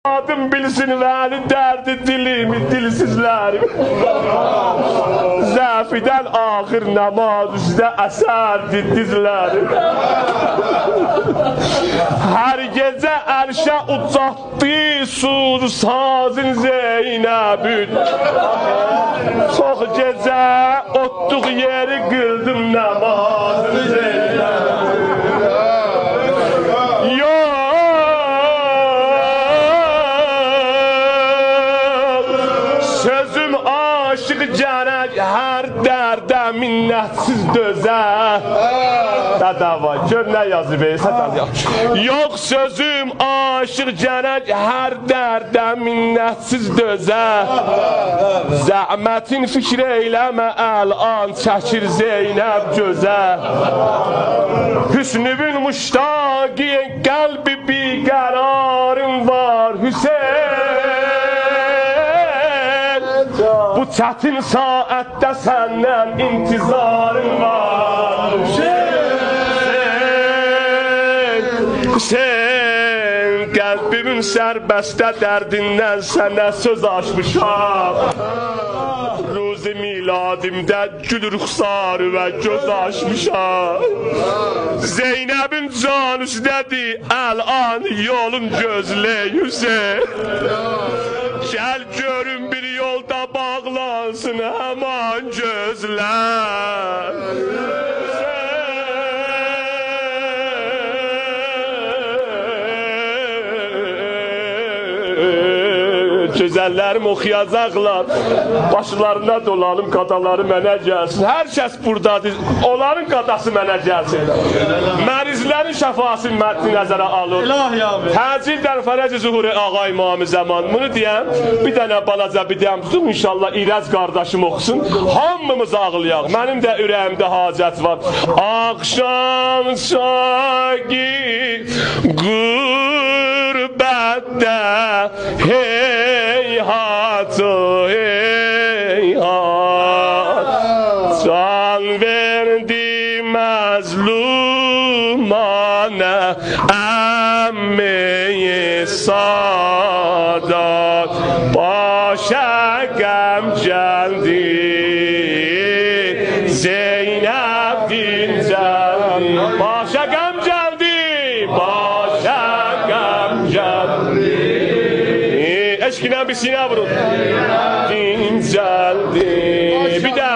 Adım bilsin veli derdi dilimi dilsizlerim. Zafiden ahir namaz üstə əsərdi dizlerim. Her gece erşe uçatdı sur sazın Zeynep'ün. Çok gece ottuq yeri kıldım namazın Zeynep'ün. Sözüm aşık cənək hər dərdə minnətsiz dözə. Dədava, gör nə yazıb sətəm yaxşı. Yox sözüm aşık cənək hər dərdə minnətsiz dözə. Zəhmətin fikr eyləmə əl-an çəkir Zeynəb gözə. Hüsnübün müştaqi qəlbi biqərarın var Hüseyin. Bu çətin saatdə səndən intizarım var Hüseyin, qəlbimin sərbəstə dərdindən sənə söz açmışam. Ruzi miladimdə gül rüxsarı və göz açmışam. Zeynəbin can üstədir əl-an yolun gözləy Hüseyin. Gəl görün bir yolda bağlansın həman gözlər. Gözəllərim oxuyacaqlar. Başlarına dolanım qadaları mənə gəlsin. Hər kəs buradadır. Onların qadası mənə gəlsin. Mərizlərin şəfası mətni nəzərə alır. Təcil dən fərəc-i zuhuri ağa imamı zaman. Bunu deyəm, bir dənə balaca bir deyəm tutum. İnşallah İrəz qardaşım oxusun. Hamımız ağlayaq. Mənim də ürəyimdə hacət var. Axşam şagi qürbətdə heyhat heyhat can verdi məzlumana əmmi sadat başa qəm gəldi Zeynəb dincəldi başa qəm gəldi başa qəm gəldi. Eşkine bir sinə vurun. Dincəldi. Bir də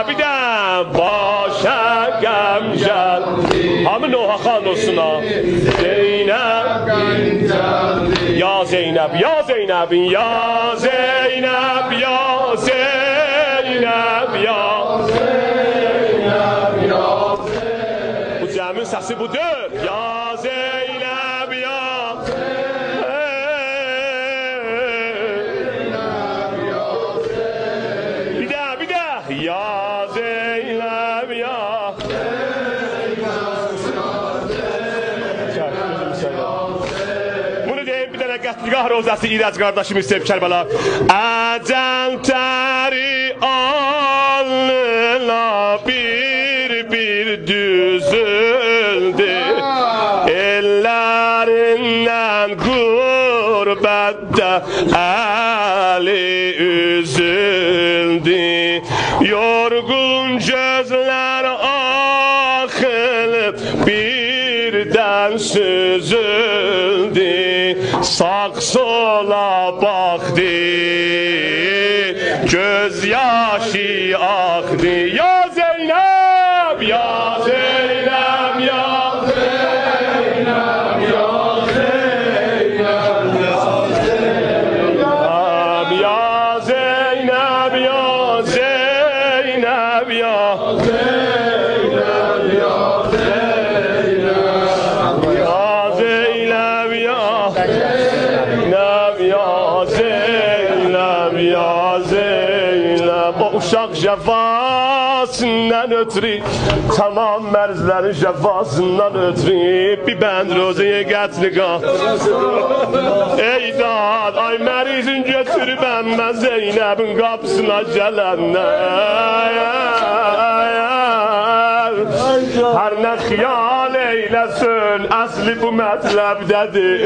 başa qəm gəldi. Hamı nohaxan olsun ha. Zeynəb ya Zeynəb, ya Zeynəb, ya Zeynəb, ya Zeynəb, ya Zeynəb, ya bu cəmin səsi budur. Ya Zeynəb, ya ya Zeynep ya bunu deyim bir dənə qətligah rozası İrəz qardaşım istəyib Kərbəla. Əcəl təri alnına bir düzüldü ellerindən qurbətdə əli üzüldü. Yorgun gözler akılıp birden süzüldü. Sağ sola baktı, gözyaşı aktı. Ya Zeynep, ya Zeynep, ya Zeynep, ya Zeynep, ya Zeynep, ya Zeynep, ya Zeynep, ya Zeynep, ya Zeynep, ya Zeynep, ya Zeynep, ya Zeynep. O uşaq cəfasından ötürü, tamam mərzlərin cəfasından ötürü bir bənd rozaya qətliqah. Ey dad, ay mərizin götürübəm mən Zeynəbin qapısına gələndən. Her ne xiyal eylesin asli bu mətləbdədir.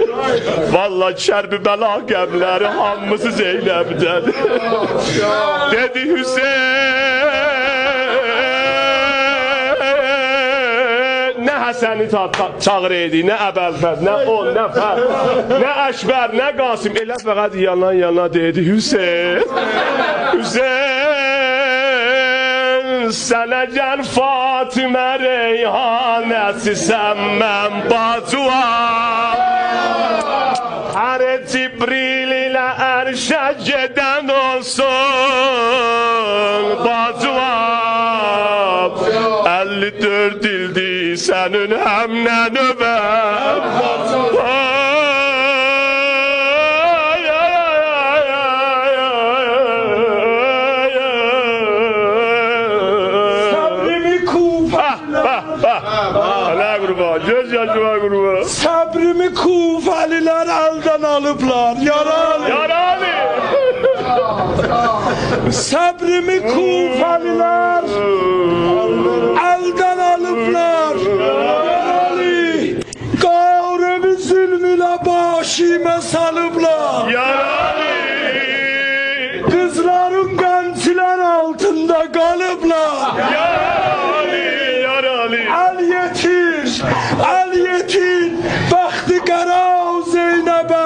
Vallahi şərbi bəla qəmləri hamısı Zeynəbdədir. Dedi Hüseyin nə Həsəni çağır idi, nə Əbəlfəz, nə on, nə Fər, nə Əşbər, nə Qasim. Elə fəqət yana dedi Hüseyin. Hüseyin sənə gəl Fatimə reyhanəsisən mən bacuam. Hər Cibril ilə ərşə gedən olsun bacuam. 54 ildir sənin həmlə növəm. Göz yaşıma kurban. Sabrimi Kufeliler elden alıplar. Yaralı. Yaralı. Sabrimi Kufeliler elden alıplar. Yaralı. Gavremi zulmüyle başime salıplar. Yaralı. Kızların gençler altında kalıplar. Yaralı. Yaralı. El yetir, baktı kara Zeynep'e.